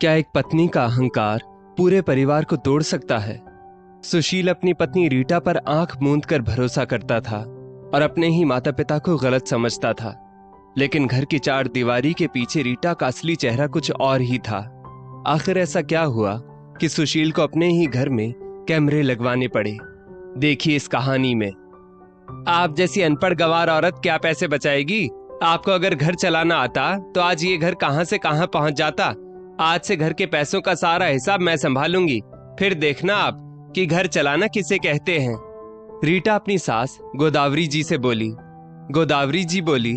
क्या एक पत्नी का अहंकार पूरे परिवार को तोड़ सकता है? सुशील अपनी पत्नी रीटा पर आंख मूंद कर भरोसा करता था और अपने ही माता पिता को गलत समझता था। लेकिन घर की चार दीवारी के पीछे रीटा का असली चेहरा कुछ और ही था। आखिर ऐसा क्या हुआ कि सुशील को अपने ही घर में कैमरे लगवाने पड़े? देखिए इस कहानी में। आप जैसी अनपढ़ गंवार औरत क्या पैसे बचाएगी? आपको अगर घर चलाना आता तो आज ये घर कहां से कहां पहुंच जाता। आज से घर के पैसों का सारा हिसाब मैं संभालूंगी, फिर देखना आप कि घर चलाना किसे कहते हैं। रीटा अपनी सास गोदावरी जी से बोली। गोदावरी जी बोली,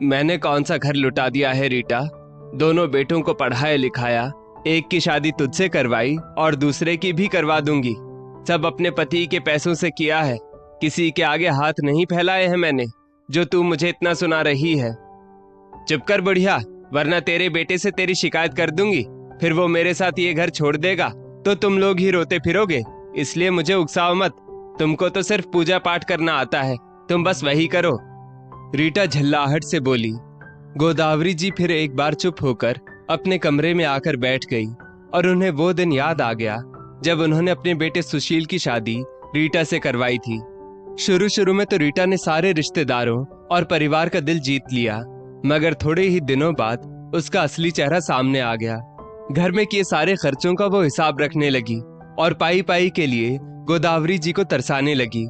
मैंने कौन सा घर लुटा दिया है रीटा? दोनों बेटों को पढ़ाया लिखाया, एक की शादी तुझसे करवाई और दूसरे की भी करवा दूंगी। सब अपने पति के पैसों से किया है, किसी के आगे हाथ नहीं फैलाए हैं मैंने, जो तू मुझे इतना सुना रही है। चुप कर बुढ़िया, वरना तेरे बेटे से तेरी शिकायत कर दूंगी। फिर वो मेरे साथ ये घर छोड़ देगा तो तुम लोग ही रोते फिरोगे। इसलिए मुझे उकसाओ मत। तुमको तो सिर्फ पूजा पाठ करना आता है, तुम बस वही करो। रीटा झल्लाहट से बोली। गोदावरी जी फिर एक बार चुप होकर अपने कमरे में आकर बैठ गई और उन्हें वो दिन याद आ गया जब उन्होंने अपने बेटे सुशील की शादी रीटा से करवाई थी। शुरू शुरू में तो रीटा ने सारे रिश्तेदारों और परिवार का दिल जीत लिया, मगर थोड़े ही दिनों बाद उसका असली चेहरा सामने आ गया। घर में किए सारे खर्चों का वो हिसाब रखने लगी और पाई पाई के लिए गोदावरी जी को तरसाने लगी।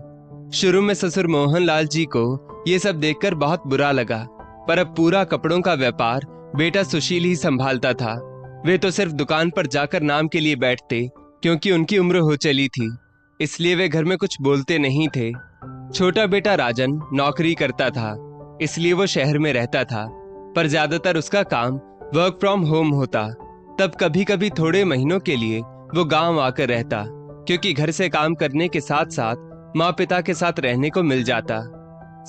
शुरू में ससुर मोहनलाल जी को ये सब देखकर बहुत बुरा लगा, पर अब पूरा कपड़ों का व्यापार बेटा सुशील ही संभालता था। वे तो सिर्फ दुकान पर जाकर नाम के लिए बैठते, क्योंकि उनकी उम्र हो चली थी, इसलिए वे घर में कुछ बोलते नहीं थे। छोटा बेटा राजन नौकरी करता था, इसलिए वो शहर में रहता था, पर ज्यादातर उसका काम वर्क फ्रॉम होम होता। तब कभी कभी थोड़े महीनों के लिए वो गांव आकर रहता, क्योंकि घर से काम करने के साथ साथ माँ पिता के साथ रहने को मिल जाता।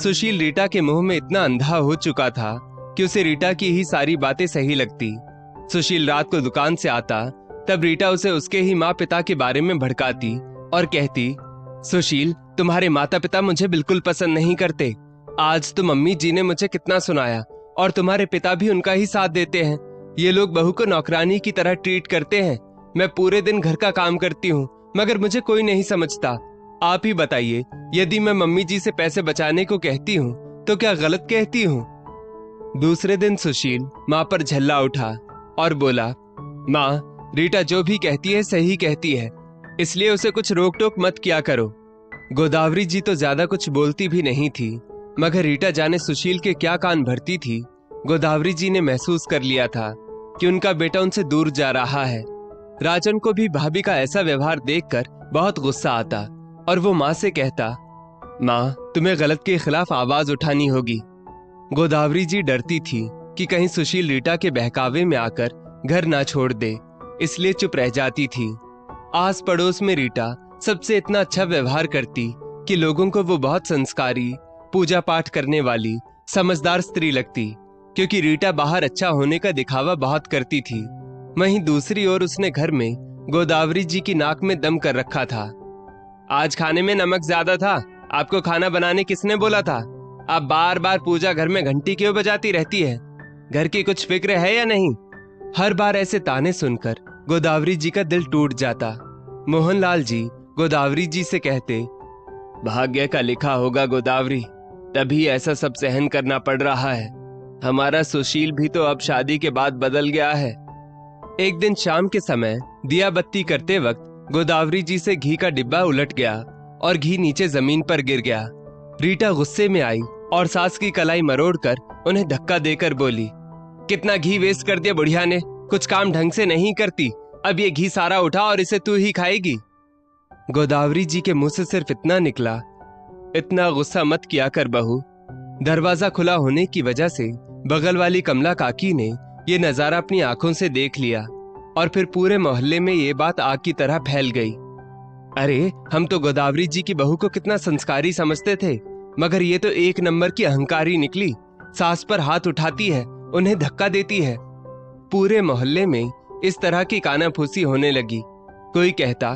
सुशील रीटा के मुंह में इतना अंधा हो चुका था कि उसे रीटा की ही सारी बातें सही लगती। सुशील रात को दुकान से आता, तब रीटा उसे उसके ही माँ पिता के बारे में भड़काती और कहती, सुशील, तुम्हारे माता पिता मुझे बिल्कुल पसंद नहीं करते। आज तो मम्मी जी ने मुझे कितना सुनाया और तुम्हारे पिता भी उनका ही साथ देते हैं। ये लोग बहू को नौकरानी की तरह ट्रीट करते हैं। मैं पूरे दिन घर का काम करती हूँ, मगर मुझे कोई नहीं समझता। आप ही बताइए, यदि मैं मम्मी जी से पैसे बचाने को कहती हूँ तो क्या गलत कहती हूँ? दूसरे दिन सुशील माँ पर झल्ला उठा और बोला, माँ, रीटा जो भी कहती है सही कहती है, इसलिए उसे कुछ रोक टोक मत किया करो। गोदावरी जी तो ज्यादा कुछ बोलती भी नहीं थी, मगर रीटा जाने सुशील के क्या कान भरती थी। गोदावरी जी ने महसूस कर लिया था कि उनका बेटा उनसे दूर जा रहा है। राजन को भी भाभी का ऐसा व्यवहार देखकर बहुत गुस्सा आता और वो माँ से कहता, माँ, तुम्हें गलत के खिलाफ आवाज उठानी होगी। गोदावरी जी डरती थी कि कहीं सुशील रीटा के बहकावे में आकर घर ना छोड़ दे, इसलिए चुप रह जाती थी। आस पड़ोस में रीटा सबसे इतना अच्छा व्यवहार करती कि लोगों को वो बहुत संस्कारी, पूजा पाठ करने वाली, समझदार स्त्री लगती, क्योंकि रीटा बाहर अच्छा होने का दिखावा बहुत करती थी। वहीं दूसरी ओर उसने घर में गोदावरी जी की नाक में दम कर रखा था। आज खाने में नमक ज्यादा था, आपको खाना बनाने किसने बोला था? आप बार बार पूजा घर में घंटी क्यों बजाती रहती है? घर की कुछ फिक्र है या नहीं? हर बार ऐसे ताने सुनकर गोदावरी जी का दिल टूट जाता। मोहनलाल जी गोदावरी जी से कहते, भाग्य का लिखा होगा गोदावरी, तभी ऐसा सब सहन करना पड़ रहा है। हमारा सुशील भी तो अब शादी के बाद बदल गया है। एक दिन शाम के समय दिया बत्ती करते वक्त गोदावरी जी से घी का डिब्बा उलट गया और घी नीचे जमीन पर गिर गया। रीटा गुस्से में आई और सास की कलाई मरोड़कर उन्हें धक्का देकर बोली, कितना घी वेस्ट कर दिया बुढ़िया ने, कुछ काम ढंग से नहीं करती। अब ये घी सारा उठा और इसे तू ही खाएगी। गोदावरी जी के मुंह से सिर्फ इतना निकला, इतना गुस्सा मत किया कर बहू। दरवाजा खुला होने की वजह से बगल वाली कमला काकी ने ये नजारा अपनी आंखों से देख लिया और फिर पूरे मोहल्ले में ये बात आग की तरह फैल गई। अरे, हम तो गोदावरी जी की बहू को कितना संस्कारी समझते थे, मगर ये तो एक नंबर की अहंकारी निकली। सास पर हाथ उठाती है, उन्हें धक्का देती है। पूरे मोहल्ले में इस तरह की कानाफूसी होने लगी। कोई कहता,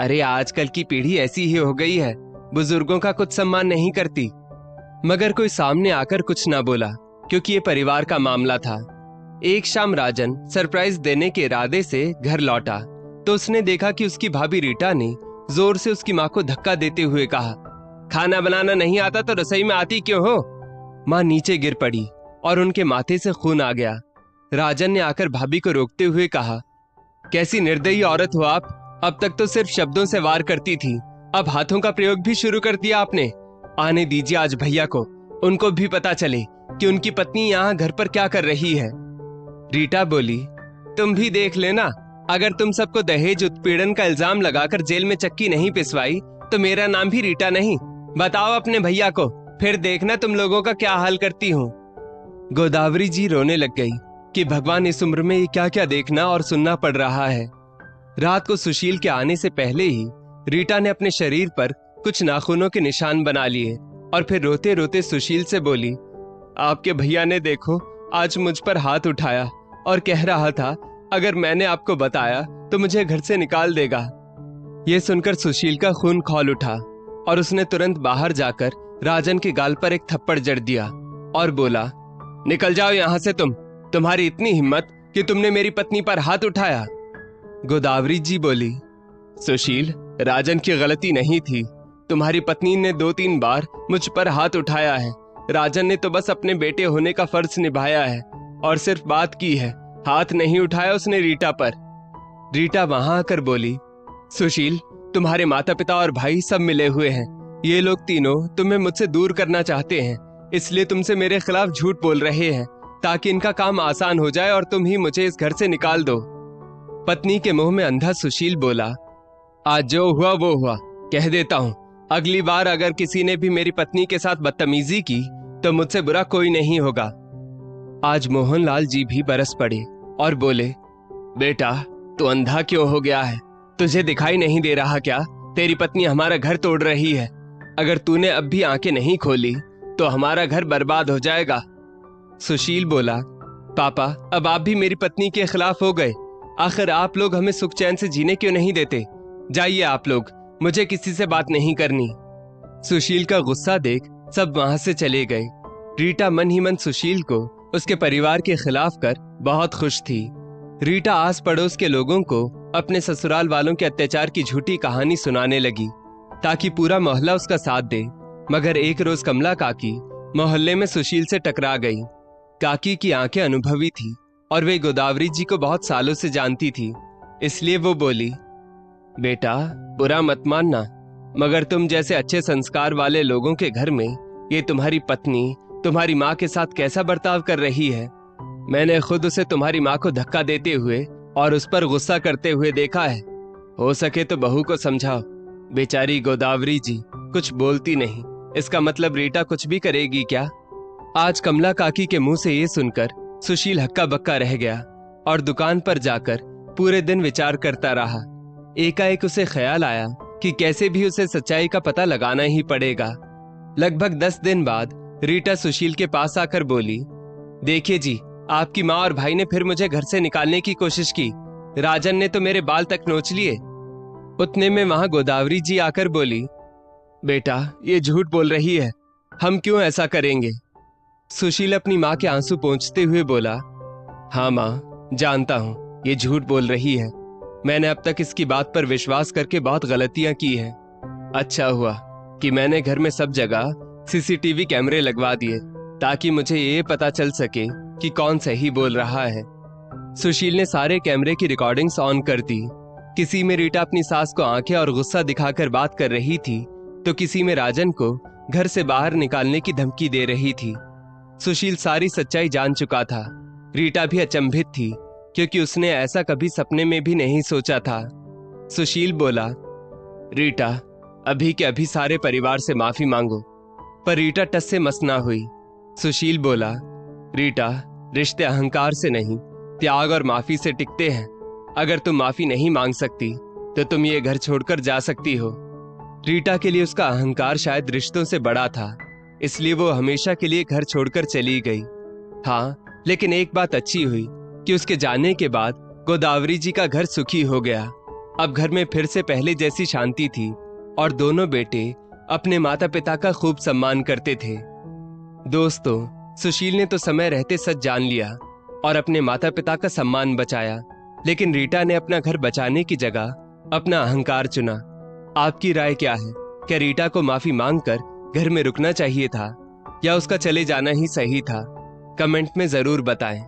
अरे आजकल की पीढ़ी ऐसी ही हो गई है, बुजुर्गों का कुछ सम्मान नहीं करती। मगर कोई सामने आकर कुछ ना बोला, क्योंकि ये परिवार का मामला था। एक शाम राजन सरप्राइज देने के इरादे से घर लौटा तो उसने देखा कि उसकी भाभी रीटा ने जोर से उसकी माँ को धक्का देते हुए कहा, खाना बनाना नहीं आता तो रसोई में आती क्यों हो? माँ नीचे गिर पड़ी और उनके माथे से खून आ गया। राजन ने आकर भाभी को रोकते हुए कहा, कैसी निर्दयी औरत हो आप? अब तक तो सिर्फ शब्दों से वार करती थी, अब हाथों का प्रयोग भी शुरू कर दिया आपने। आने दीजिए आज भैया को, उनको भी पता चले कि उनकी पत्नी यहाँ घर पर क्या कर रही है। रीटा बोली, तुम भी देख लेना, अगर तुम सबको दहेज उत्पीड़न का इल्जाम लगाकर जेल में चक्की नहीं पिसवाई तो मेरा नाम भी रीटा नहीं। बताओ अपने भैया को, फिर देखना तुम लोगों का क्या हाल करती हूँ। गोदावरी जी रोने लग गई कि भगवान इस उम्र में ये क्या क्या देखना और सुनना पड़ रहा है। रात को सुशील के आने से पहले ही रीटा ने अपने शरीर पर कुछ नाखूनों के निशान बना लिए और फिर रोते रोते सुशील से बोली, आपके भैया ने देखो आज मुझ पर हाथ उठाया और कह रहा था अगर मैंने आपको बताया तो मुझे घर से निकाल देगा। यह सुनकर सुशील का खून खौल उठा और उसने तुरंत बाहर जाकर राजन के गाल पर एक थप्पड़ जड़ दिया और बोला, निकल जाओ यहां से तुम्हारी इतनी हिम्मत कि तुमने मेरी पत्नी पर हाथ उठाया। गोदावरी जी बोली, सुशील, राजन की गलती नहीं थी, तुम्हारी पत्नी ने 2-3 बार मुझ पर हाथ उठाया है। राजन ने तो बस अपने बेटे होने का फर्ज निभाया है और सिर्फ बात की है, हाथ नहीं उठाया उसने रीटा पर। रीटा वहां आकर बोली, सुशील, तुम्हारे माता पिता और भाई सब मिले हुए हैं, ये लोग तीनों तुम्हें मुझसे दूर करना चाहते हैं, इसलिए तुमसे मेरे खिलाफ झूठ बोल रहे हैं ताकि इनका काम आसान हो जाए और तुम ही मुझे इस घर से निकाल दो। पत्नी के मुंह में अंधा सुशील बोला, आज जो हुआ वो हुआ, कह देता हूं अगली बार अगर किसी ने भी मेरी पत्नी के साथ बदतमीजी की तो मुझसे बुरा कोई नहीं होगा। आज मोहनलाल जी भी बरस पड़े और बोले, बेटा तू अंधा क्यों हो गया है? तुझे दिखाई नहीं दे रहा क्या तेरी पत्नी हमारा घर तोड़ रही है? अगर तूने अब भी आंखें नहीं खोली तो हमारा घर बर्बाद हो जाएगा। सुशील बोला, पापा अब आप भी मेरी पत्नी के खिलाफ हो गए, आखिर आप लोग हमें सुख चैन से जीने क्यों नहीं देते? जाइए आप लोग, मुझे किसी से बात नहीं करनी। सुशील का गुस्सा देख सब वहां से चले गए। रीटा मन ही मन सुशील को उसके परिवार के खिलाफ कर बहुत खुश थी। रीटा आस पड़ोस के लोगों को अपने ससुराल वालों के अत्याचार की झूठी कहानी सुनाने लगी ताकि पूरा मोहल्ला उसका साथ दे। मगर एक रोज कमला काकी मोहल्ले में सुशील से टकरा गई। काकी की आंखें अनुभवी थी और वे गोदावरी जी को बहुत सालों से जानती थी, इसलिए वो बोली, बेटा बुरा मत मानना, मगर तुम जैसे अच्छे संस्कार वाले लोगों के घर में ये तुम्हारी पत्नी तुम्हारी माँ के साथ कैसा बर्ताव कर रही है? मैंने खुद उसे तुम्हारी माँ को धक्का देते हुए और उस पर गुस्सा करते हुए देखा है। हो सके तो बहू को समझाओ। बेचारी गोदावरी जी कुछ बोलती नहीं, इसका मतलब रीटा कुछ भी करेगी क्या? आज कमला काकी के मुंह से ये सुनकर सुशील हक्का बक्का रह गया और दुकान पर जाकर पूरे दिन विचार करता रहा। एकाएक उसे ख्याल आया कि कैसे भी उसे सच्चाई का पता लगाना ही पड़ेगा। लगभग 10 दिन बाद रीटा सुशील के पास आकर बोली, देखिए जी, आपकी माँ और भाई ने फिर मुझे घर से निकालने की कोशिश की। राजन ने तो मेरे बाल तक नोच लिए। उतने में वहां गोदावरी जी आकर बोली, बेटा ये झूठ बोल रही है, हम क्यों ऐसा करेंगे? सुशील अपनी माँ के आंसू पोंछते हुए बोला, हाँ माँ, जानता हूँ ये झूठ बोल रही है। मैंने अब तक इसकी बात पर विश्वास करके बहुत गलतियां की हैं। अच्छा हुआ कि मैंने घर में सब जगह सीसीटीवी कैमरे लगवा दिए ताकि मुझे ये पता चल सके कि कौन सही बोल रहा है। सुशील ने सारे कैमरे की रिकॉर्डिंग्स ऑन कर दी। किसी में रीटा अपनी सास को आंखें और गुस्सा दिखाकर बात कर रही थी तो किसी में राजन को घर से बाहर निकालने की धमकी दे रही थी। सुशील सारी सच्चाई जान चुका था। रीटा भी अचंभित थी क्योंकि उसने ऐसा कभी सपने में भी नहीं सोचा था। सुशील बोला, रीटा अभी के अभी सारे परिवार से माफी मांगो। पर रीटा टस से मस ना हुई। सुशील बोला, रीटा रिश्ते अहंकार से नहीं त्याग और माफी से टिकते हैं। अगर तुम माफी नहीं मांग सकती तो तुम ये घर छोड़कर जा सकती हो। रीटा के लिए उसका अहंकार शायद रिश्तों से बड़ा था, इसलिए वो हमेशा के लिए घर छोड़कर चली गई। हाँ, लेकिन एक बात अच्छी हुई कि उसके जाने के बाद गोदावरी जी का घर सुखी हो गया। अब घर में फिर से पहले जैसी शांति थी और दोनों बेटे अपने माता पिता का खूब सम्मान करते थे। दोस्तों, सुशील ने तो समय रहते सच जान लिया और अपने माता पिता का सम्मान बचाया, लेकिन रीटा ने अपना घर बचाने की जगह अपना अहंकार चुना। आपकी राय क्या है? क्या रीटा को माफी मांगकर घर में रुकना चाहिए था या उसका चले जाना ही सही था? कमेंट में जरूर बताएं।